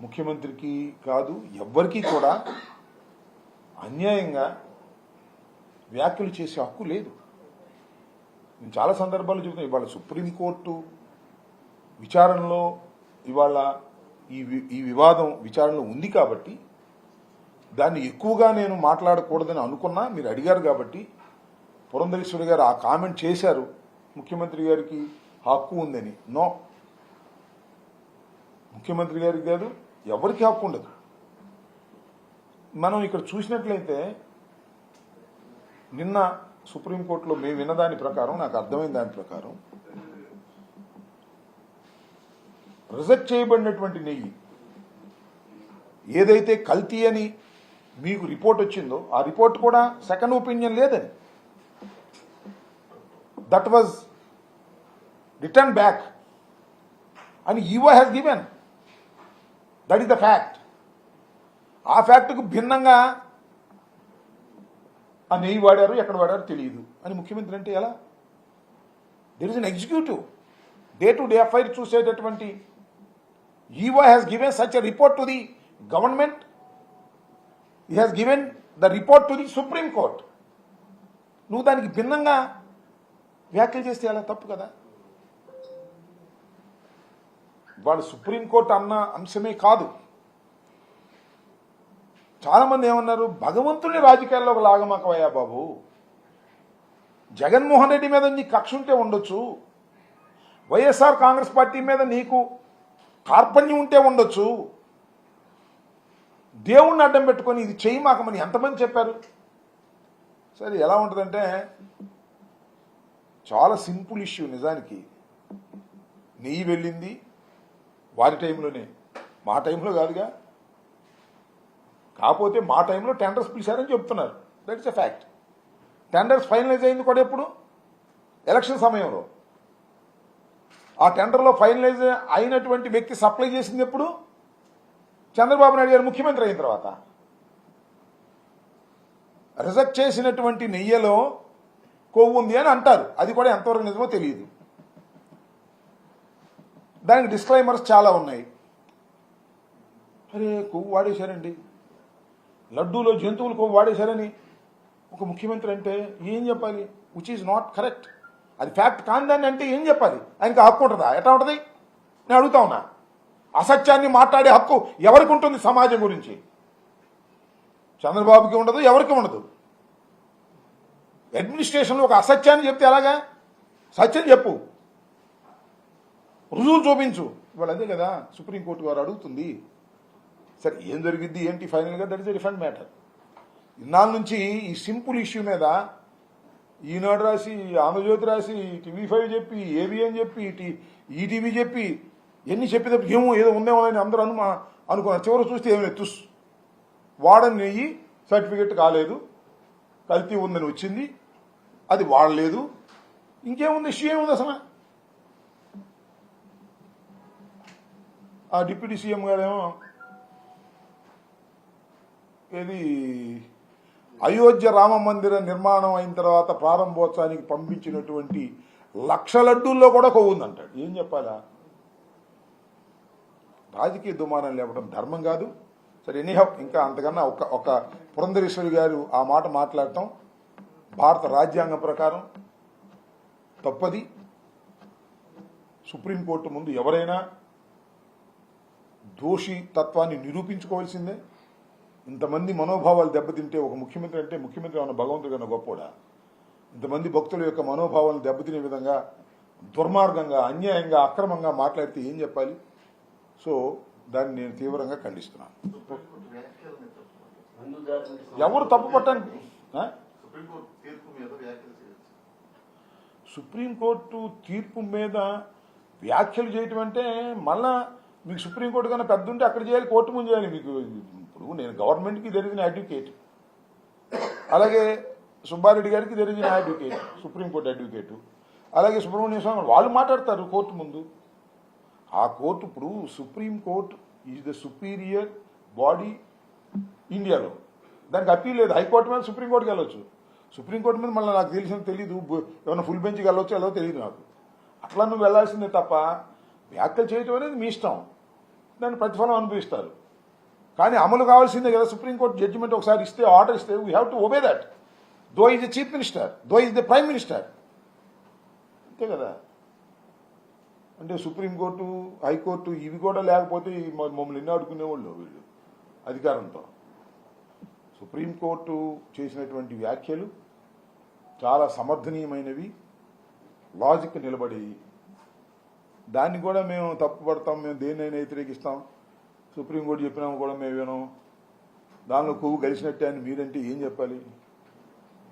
ముఖ్యమంత్రికి కాదు ఎవ్వరికీ కూడా అన్యాయంగా వ్యాఖ్యలు చేసే హక్కు లేదు. నేను చాలా సందర్భాల్లో చెబుతాను. ఇవాళ సుప్రీంకోర్టు విచారణలో ఇవాళ ఈ వివాదం విచారణలో ఉంది కాబట్టి దాన్ని ఎక్కువగా నేను మాట్లాడకూడదని అనుకున్నా. మీరు అడిగారు కాబట్టి పురంధరేశ్వరి గారు ఆ కామెంట్ చేశారు, ముఖ్యమంత్రి గారికి హక్కు ఉందని. నో, ముఖ్యమంత్రి గారికి కాదు, ఎవరికి హక్కు ఉండదు. మనం ఇక్కడ చూసినట్లయితే నిన్న సుప్రీంకోర్టులో మేము విన్న దాని ప్రకారం, నాకు అర్థమైన దాని ప్రకారం, రిజెక్ట్ చేయబడినటువంటి నెయ్యి ఏదైతే కల్తీ అని మీకు రిపోర్ట్ వచ్చిందో ఆ రిపోర్ట్ కూడా సెకండ్ ఒపీనియన్ లేదని, దట్ వాజ్ రిటర్న్ బ్యాక్ అని EO has given. That is the fact. ఆ ఫ్యాక్ట్కు భిన్నంగా ఆ నెయ్యి వాడారు, ఎక్కడ వాడారు తెలియదు అని ముఖ్యమంత్రి అంటే ఎలా? There is an executive day to day affair చూసేటటువంటి EO has given such a report to the government. He has given the report to the supreme court. నువ్వు దానికి భిన్నంగా వ్యాఖ్యలు చేస్తే ఎలా? తప్పు కదా. వాడు సుప్రీంకోర్టు అన్న అంశమే కాదు. చాలా మంది ఏమన్నారు, భగవంతుని రాజకీయాల్లోకి లాగమాకవయ్యా బాబు, జగన్మోహన్ రెడ్డి మీద నీకు కక్ష ఉంటే ఉండొచ్చు, వైఎస్ఆర్ కాంగ్రెస్ పార్టీ మీద నీకు కార్పణ్యం ఉంటే ఉండొచ్చు, దేవుణ్ణి అడ్డం పెట్టుకొని ఇది చేయి మాకమని ఎంతమంది చెప్పారు? సరే, ఎలా ఉంటుందంటే చాలా సింపుల్ ఇష్యూ. నిజానికి నెయ్యి వెళ్ళింది వారి టైంలోనే, మా టైంలో కాదుగా. కాకపోతే మా టైంలో టెండర్స్ పిలిచారని చెప్తున్నారు. That is a fact. Tenders finalise అయింది కూడా ఎప్పుడు? ఎలక్షన్ సమయంలో. ఆ టెండర్లో ఫైనలైజ్ అయినటువంటి వ్యక్తి సప్లై చేసింది ఎప్పుడు? చంద్రబాబు నాయుడు గారు ముఖ్యమంత్రి అయిన తర్వాత. రిజెక్ట్ చేసినటువంటి నెయ్యిలో కొవ్వు ఉంది అని అంటారు. అది కూడా ఎంతవరకు నిజమో తెలియదు. దానికి డిస్క్లైమర్స్ చాలా ఉన్నాయి. అరే, కొవ్వు వాడేశారండి, లడ్డూలో జంతువులు కొవ్వు వాడేశారని ఒక ముఖ్యమంత్రి అంటే ఏం చెప్పాలి? Which is not correct. అది ఫ్యాక్ట్ కాందాన్ని అంటే ఏం చెప్పాలి? ఆయనకి హక్కు ఉంటుందా? ఎట్లా ఉంటుంది? నేను అడుగుతా ఉన్నా. అసత్యాన్ని మాట్లాడే హక్కు ఎవరికి ఉంటుంది సమాజం గురించి? చంద్రబాబుకి ఉండదు, ఎవరికి ఉండదు. అడ్మినిస్ట్రేషన్లో ఒక అసత్యాన్ని చెప్తే ఎలాగా? సత్యం చెప్పు, రుజువు చూపించు. ఇవాళ అదే కదా సుప్రీంకోర్టు వారు అడుగుతుంది. సరే, ఏం జరిగింది ఏంటి ఫైనల్గా? That is a different matter. ఇన్నాళ్ళ నుంచి ఈ సింపుల్ ఇష్యూ మీద ఈనాడు రాసి, ఆంధ్రజ్యోతి రాసి, TV5 చెప్పి, ABN చెప్పి, ఈటీవీ చెప్పి, ఎన్ని చెప్పేటప్పుడు ఏదో ఉందేమో అని అందరూ అనుకున్నారు. చివరి చూస్తే ఏమి లేదు, వాడని నెయ్యి సర్టిఫికెట్ కాలేదు, కల్తీ ఉందని వచ్చింది, అది వాడలేదు. ఇంకేముంది? ఇష్యూ ఏముంది అసలు? ఆ డిప్యూటీ సీఎం గారేమో ఏది అయోధ్య రామ మందిర నిర్మాణం అయిన తర్వాత ప్రారంభోత్సవానికి పంపించినటువంటి 1,00,000 లడ్డూల్లో కూడా కొవ్వుందంటాడు. ఏం చెప్పాలా? రాజకీయ దుమారం లేవడం ధర్మం కాదు. సరే, ఎనీహౌ, ఇంకా అంతకన్నా ఒక పురంధరేశ్వరి గారు ఆ మాట మాట్లాడటం భారత రాజ్యాంగం ప్రకారం తప్పది. సుప్రీంకోర్టు ముందు ఎవరైనా దోషి తత్వాన్ని నిరూపించుకోవాల్సిందే. ఇంతమంది మనోభావాలు దెబ్బతింటే ఒక ముఖ్యమంత్రి అంటే ముఖ్యమంత్రి ఏమన్నా భగవంతుడి కన్నా గొప్పోడా? ఇంతమంది భక్తుల యొక్క మనోభావాలను దెబ్బతినే విధంగా దుర్మార్గంగా, అన్యాయంగా, అక్రమంగా మాట్లాడితే ఏం చెప్పాలి? సో దాన్ని నేను తీవ్రంగా ఖండిస్తున్నాను. ఎవరు తప్పు పట్టండి. సుప్రీంకోర్టు తీర్పు మీద వ్యాఖ్యలు చేయటం అంటే మళ్ళా మీకు సుప్రీంకోర్టు కన్నా పెద్ద ఉంటే అక్కడ చేయాలి, కోర్టు ముందు చేయాలి. మీకు ఇప్పుడు నేను గవర్నమెంట్కి జరిగిన అడ్వకేట్, అలాగే సుబ్బారెడ్డి గారికి జరిగిన అడ్వకేట్, సుప్రీంకోర్టు అడ్వకేటు, అలాగే సుబ్రహ్మణ్య స్వామి వాళ్ళు మాట్లాడతారు కోర్టు ముందు. ఆ కోర్టు ఇప్పుడు supreme court is the superior body ఇండియాలో. దానికి అప్పీల్ లేదు. హైకోర్టు మీద సుప్రీంకోర్టుకి వెళ్ళొచ్చు. సుప్రీంకోర్టు మీద మళ్ళీ నాకు తెలియదు, ఏమైనా ఫుల్ బెంచ్కి వెళ్ళొచ్చు ఎలా తెలియదు నాకు. అట్లా నువ్వు వెళ్లాల్సిందే తప్ప వ్యాఖ్యలు చేయటం అనేది మీ ఇష్టం. దాన్ని ప్రతిఫలం అనుభవిస్తారు. కానీ అమలు కావాల్సిందే కదా. సుప్రీంకోర్టు జడ్జిమెంట్ ఒకసారి ఇస్తే, ఆర్డర్ ఇస్తే, we have to obey that. Though is the chief minister, though is the prime minister, అంతే కదా. అంటే సుప్రీంకోర్టు, హైకోర్టు ఇవి కూడా లేకపోతే మమ్మల్ని ఎన్ని ఆడుకునేవాళ్ళు వీళ్ళు అధికారంతో. సుప్రీంకోర్టు చేసినటువంటి వ్యాఖ్యలు చాలా సమర్థనీయమైనవి, లాజిక్ నిలబడి, దాన్ని కూడా మేము తప్పుపడతాం, మేము దేన్నైనా వ్యతిరేకిస్తాం, సుప్రీంకోర్టు చెప్పినా కూడా మేము వినం, దానిలో కొవ్వు కలిసినట్టే అని మీరంటే ఏం చెప్పాలి?